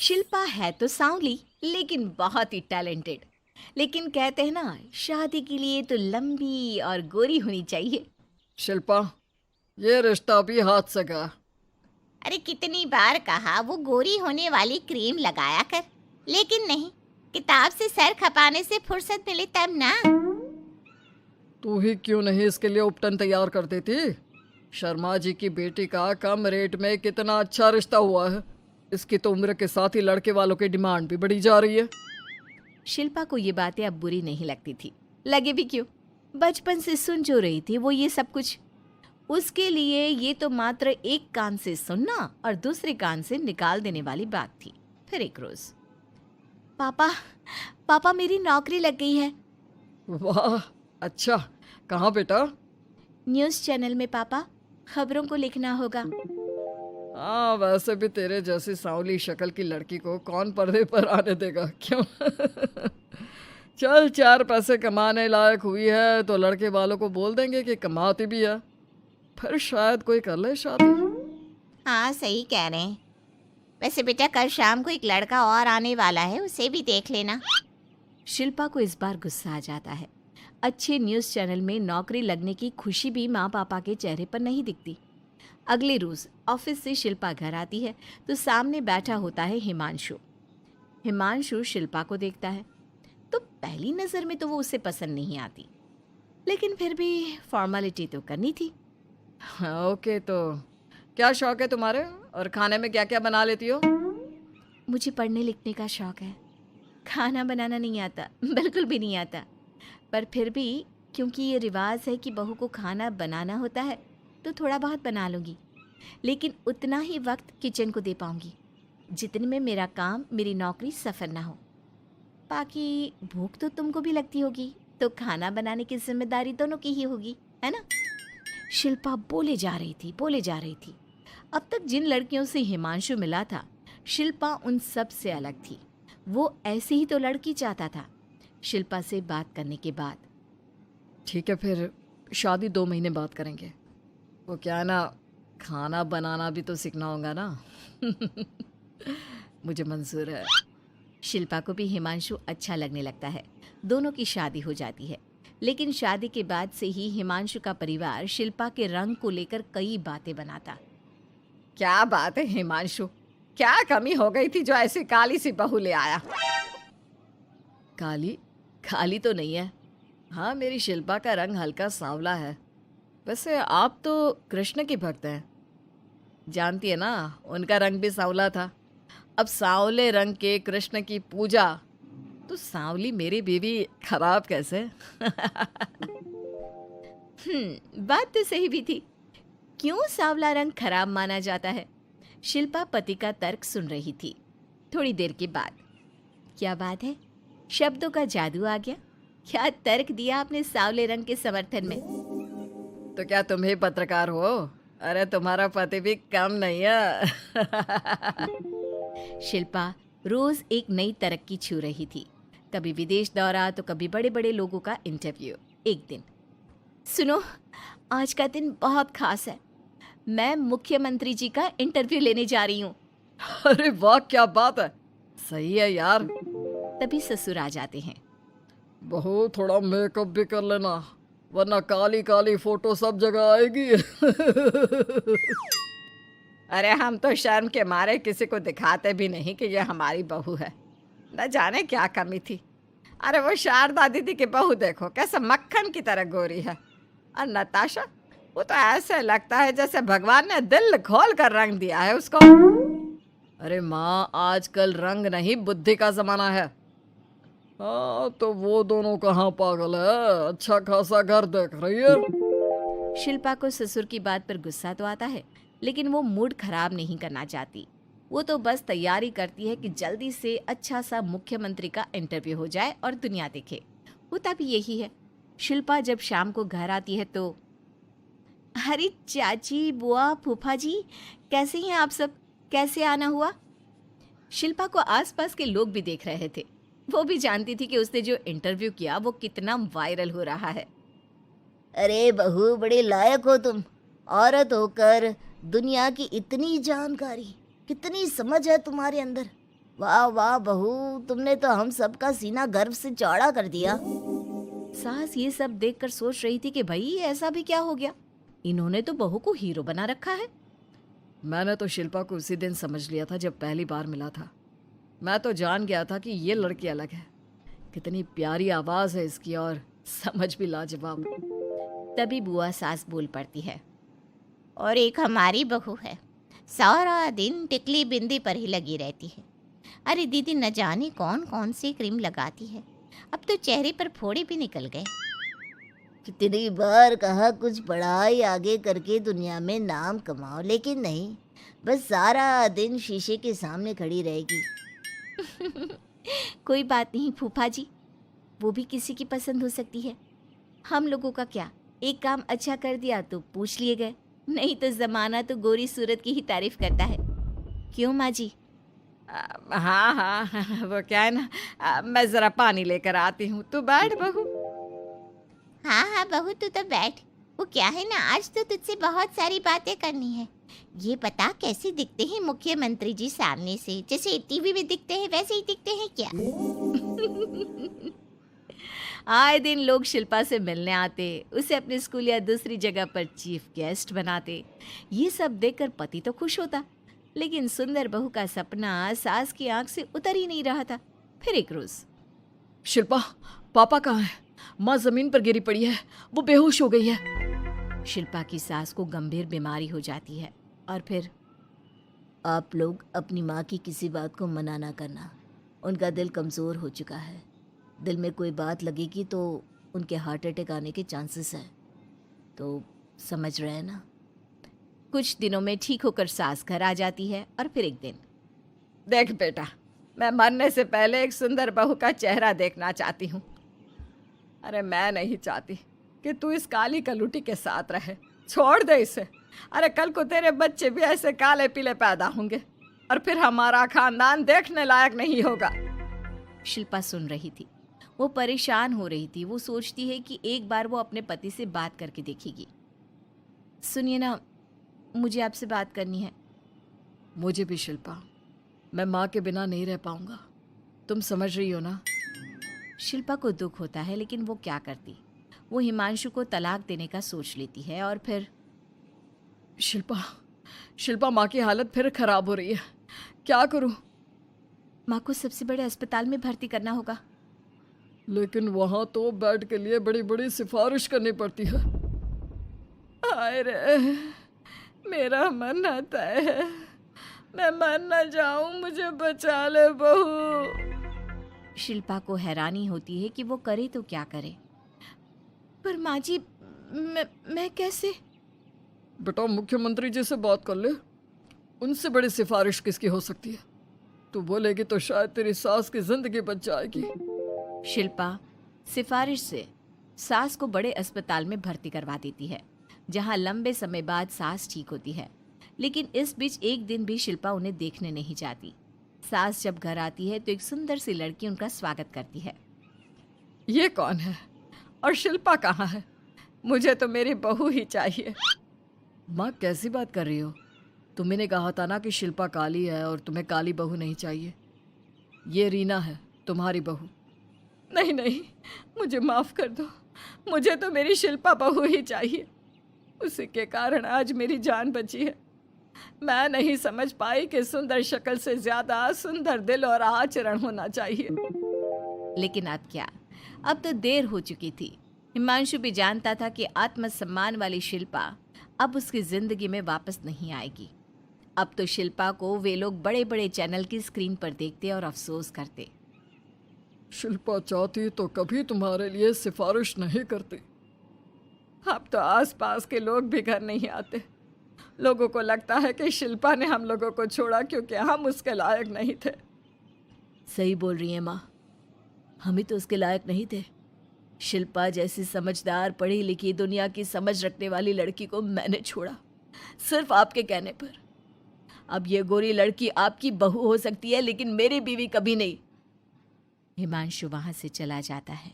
शिल्पा है तो सांवली लेकिन बहुत ही टैलेंटेड। लेकिन कहते हैं ना, शादी के लिए तो लंबी और गोरी होनी चाहिए। शिल्पा, ये रिश्ता भी हाथ से गया। अरे कितनी बार कहा वो गोरी होने वाली क्रीम लगाया कर, लेकिन नहीं, किताब से सर खपाने से फुर्सत मिले तब ना। तू ही क्यों नहीं इसके लिए उपटन तैयार कर देती? शर्मा जी की बेटी का कम रेट में कितना अच्छा रिश्ता हुआ है। इसकी तो उम्र के साथ ही लड़के वालों की डिमांड भी बढ़ी जा रही है। शिल्पा को ये बातें अब बुरी नहीं लगती थी। लगे भी क्यों, बचपन से सुन जो रही थी वो ये सब कुछ। उसके लिए ये तो मात्र एक कान से सुनना और दूसरे कान से निकाल देने वाली बात थी। फिर एक रोज, पापा पापा मेरी नौकरी लग गई है। वाह, अच्छा। कहाँ बेटा? न्यूज़ चैनल में पापा, खबरों को लिखना होगा। हाँ, वैसे भी तेरे जैसी सांवली शक्ल की लड़की को कौन पर्दे पर आने देगा, क्यों? चल, 4 पैसे कमाने लायक हुई है तो लड़के वालों को बोल देंगे कि कमाती भी है, फिर शायद कोई कर ले शादी। हाँ सही कह रहे हैं। वैसे बेटा कल शाम को एक लड़का और आने वाला है, उसे भी देख लेना। शिल्पा को इस बार गुस्सा आ जाता है। अच्छे न्यूज़ चैनल में नौकरी लगने की खुशी भी माँ पापा के चेहरे पर नहीं दिखती। अगले रोज ऑफिस से शिल्पा घर आती है तो सामने बैठा होता है हिमांशु। हिमांशु शिल्पा को देखता है तो पहली नज़र में तो वो उसे पसंद नहीं आती, लेकिन फिर भी फॉर्मेलिटी तो करनी थी। ओके, तो क्या शौक है तुम्हारे और खाने में क्या क्या बना लेती हो? मुझे पढ़ने लिखने का शौक है, खाना बनाना नहीं आता, बिल्कुल भी नहीं आता। पर फिर भी क्योंकि ये रिवाज है कि बहू को खाना बनाना होता है तो थोड़ा बहुत बना लूँगी, लेकिन उतना ही वक्त किचन को दे पाऊँगी जितने में मेरा काम, मेरी नौकरी सफ़र ना हो। बाकी भूख तो तुमको भी लगती होगी, तो खाना बनाने की जिम्मेदारी दोनों की ही होगी, है ना? शिल्पा बोले जा रही थी। अब तक जिन लड़कियों से हिमांशु मिला था, शिल्पा उन सब से अलग थी। वो ऐसी ही तो लड़की चाहता था। शिल्पा से बात करने के बाद, ठीक है, फिर शादी 2 महीने बाद करेंगे। वो क्या है ना, खाना बनाना भी तो सीखना होगा ना। मुझे मंजूर है। शिल्पा को भी हिमांशु अच्छा लगने लगता है। दोनों की शादी हो जाती है, लेकिन शादी के बाद से ही हिमांशु का परिवार शिल्पा के रंग को लेकर कई बातें बनाता। क्या बात है हिमांशु, क्या कमी हो गई थी जो ऐसी काली सी बहू ले आया? काली काली तो नहीं है। हाँ, मेरी शिल्पा का रंग हल्का सांवला है। वैसे आप तो कृष्ण की भक्त हैं, जानती है ना, उनका रंग भी सांवला था। अब सांवले रंग के कृष्ण की पूजा, तो सांवली मेरी बीवी खराब कैसे? बात तो सही भी थी। क्यों सांवला रंग खराब माना जाता है? शिल्पा पति का तर्क सुन रही थी। थोड़ी देर के बाद, क्या बात है, शब्दों का जादू आ गया। क्या तर्क दिया आपने सांवले रंग के समर्थन में? तो क्या तुम ही पत्रकार हो? अरे तुम्हारा पति भी कम नहीं है। शिल्पा रोज एक नई तरक्की छू रही थी। कभी विदेश दौरा तो कभी बड़े बड़े लोगों का इंटरव्यू। एक दिन, सुनो, आज का दिन बहुत खास है, मैं मुख्यमंत्री जी का इंटरव्यू लेने जा रही हूँ। अरे वाह, क्या बात है, सही है यार। तभी ससुर आ जाते हैं। बहू, थोड़ा मेकअप भी कर लेना, वरना काली काली फोटो सब जगह आएगी। अरे हम तो शर्म के मारे किसी को दिखाते भी नहीं कि ये हमारी बहू है। न जाने क्या कमी थी। अरे वो शारदा दीदी की बहू देखो, कैसे मक्खन की तरह गोरी है। और नताशा, वो तो ऐसे लगता है जैसे भगवान ने दिल खोल कर रंग दिया है उसको। अरे माँ, आजकल रंग नहीं बुद्धि का जमाना है। हाँ, तो वो दोनों कहाँ पागल है, अच्छा खासा घर देख रही है। शिल्पा को ससुर की बात पर गुस्सा तो आता है, लेकिन वो मूड खराब नहीं करना चाहती। वो तो बस तैयारी करती है कि जल्दी से अच्छा सा मुख्यमंत्री का इंटरव्यू हो जाए और दुनिया देखे। होता भी यही है। शिल्पा जब शाम को घर आती है तो, अरे चाची, बुआ, फूफा जी, कैसे हैं आप सब? कैसे आना हुआ? शिल्पा को आसपास के लोग भी देख रहे थे। वो भी जानती थी कि उसने जो इंटरव्यू किया वो कितना वायरल हो रहा है। अरे बहू, बड़े लायक हो तुम। औरत होकर दुनिया की इतनी जानकारी, कितनी समझ है तुम्हारे अंदर। वाह वाह बहू, तुमने तो हम सबका सीना गर्व से चौड़ा कर दिया। सास ये सब देखकर सोच रही थी कि भाई ऐसा भी क्या हो गया, इन्होंने तो बहू को हीरो बना रखा है। मैंने तो शिल्पा को उसी दिन समझ लिया था जब पहली बार मिला था। मैं तो जान गया था कि ये लड़की अलग है। कितनी प्यारी आवाज़ है इसकी और समझ भी लाजवाब। तभी बुआ सास बोल पड़ती है। और एक हमारी बहू है, सारा दिन टिकली बिंदी पर ही लगी रहती है। अरे दीदी, न जाने कौन कौन सी क्रीम लगाती है, अब तो चेहरे पर फोड़े भी निकल गए। कितनी बार कहा कुछ पढ़ाई आगे करके दुनिया में नाम कमाओ, लेकिन नहीं, बस सारा दिन शीशे के सामने खड़ी रहेगी। कोई बात नहीं फूफा जी, वो भी किसी की पसंद हो सकती है। हम लोगों का क्या, एक काम अच्छा कर दिया तो पूछ लिए गए, नहीं तो जमाना तो गोरी सूरत की ही तारीफ करता है। क्यों माँ जी? हाँ हाँ वो क्या है ना, मैं ज़रा पानी लेकर आती हूँ, तू बैठ बहू। हाँ हाँ बहू, तू तो बैठ। वो क्या है ना, आज तो तुझसे बहुत सारी बातें करनी है। ये बता, कैसे दिखते हैं मुख्यमंत्री जी सामने से? जैसे टीवी में दिखते हैं वैसे ही दिखते हैं क्या? आए दिन लोग शिल्पा से मिलने आते, उसे अपने स्कूल या दूसरी जगह पर चीफ गेस्ट बनाते। ये सब देखकर पति तो खुश होता, लेकिन सुंदर बहू का सपना सास की आंख से उतर ही नहीं रहा था। फिर एक रोज, शिल्पा, पापा कहाँ है? माँ ज़मीन पर गिरी पड़ी है, वो बेहोश हो गई है। शिल्पा की सास को गंभीर बीमारी हो जाती है और फिर आप लोग अपनी माँ की किसी बात को मना ना करना, उनका दिल कमज़ोर हो चुका है। दिल में कोई बात लगेगी तो उनके हार्ट अटैक आने के चांसेस हैं, तो समझ रहे हैं ना। कुछ दिनों में ठीक होकर सास घर आ जाती है और फिर एक दिन, देख बेटा, मैं मरने से पहले एक सुंदर बहू का चेहरा देखना चाहती हूँ। अरे मैं नहीं चाहती कि तू इस काली कलूटी के साथ रहे, छोड़ दे इसे। अरे कल को तेरे बच्चे भी ऐसे काले पीले पैदा होंगे और फिर हमारा खानदान देखने लायक नहीं होगा। शिल्पा सुन रही थी, वो परेशान हो रही थी। वो सोचती है कि एक बार वो अपने पति से बात करके देखेगी। सुनिए ना, मुझे आपसे बात करनी है। मुझे भी शिल्पा, मैं माँ के बिना नहीं रह पाऊंगा, तुम समझ रही हो ना। शिल्पा को दुख होता है, लेकिन वो क्या करती। वो हिमांशु को तलाक देने का सोच लेती है और फिर शिल्पा माँ की हालत फिर खराब हो रही है, क्या करूँ? माँ को सबसे बड़े अस्पताल में भर्ती करना होगा। लेकिन वहाँ तो बेड के लिए बड़ी बड़ी सिफारिश करनी पड़ती है। हाय रे, मेरा मरना तय है, मैं मर न जाऊं, मुझे बचा ले बहू। शिल्पा को हैरानी होती है कि वो करे तो क्या करे। पर माँ जी, मैं कैसे? बेटा, मुख्यमंत्री जी से बात कर ले, उनसे बड़ी सिफारिश किसकी हो सकती है? तू बोलेगी तो शायद तेरी सास की जिंदगी बच जाएगी। शिल्पा सिफारिश से सास को बड़े अस्पताल में भर्ती करवा देती है, जहां लंबे समय बाद सास ठीक होती है। लेकिन इस बीच एक दिन भी शिल्पा उन्हें देखने नहीं जाती। सास जब घर आती है तो एक सुंदर सी लड़की उनका स्वागत करती है। ये कौन है और शिल्पा कहाँ है? मुझे तो मेरी बहू ही चाहिए। माँ, कैसी बात कर रही हो? तुम्ही ने कहा था ना कि शिल्पा काली है और तुम्हें काली बहू नहीं चाहिए। ये रीना है, तुम्हारी बहू। नहीं नहीं, मुझे माफ़ कर दो, मुझे तो मेरी शिल्पा बहू ही चाहिए। उसी के कारण आज मेरी जान बची है। मैं नहीं समझ पाई कि सुंदर शक्ल से ज़्यादा सुंदर दिल और आचरण होना चाहिए। लेकिन अब क्या, अब तो देर हो चुकी थी। हिमांशु भी जानता था कि आत्मसम्मान वाली शिल्पा अब उसकी जिंदगी में वापस नहीं आएगी। अब तो शिल्पा को वे लोग बड़े बड़े चैनल की स्क्रीन पर देखते और अफसोस करते। शिल्पा चाहती तो कभी तुम्हारे लिए सिफारिश नहीं करती। अब तो आसपास के लोग भी घर नहीं आते। लोगों को लगता है कि शिल्पा ने हम लोगों को छोड़ा क्योंकि हम उसके लायक नहीं थे। सही बोल रही है माँ, हम ही तो उसके लायक नहीं थे। शिल्पा जैसी समझदार, पढ़ी लिखी, दुनिया की समझ रखने वाली लड़की को मैंने छोड़ा, सिर्फ आपके कहने पर। अब ये गोरी लड़की आपकी बहू हो सकती है, लेकिन मेरी बीवी कभी नहीं। हिमांशु वहां से चला जाता है।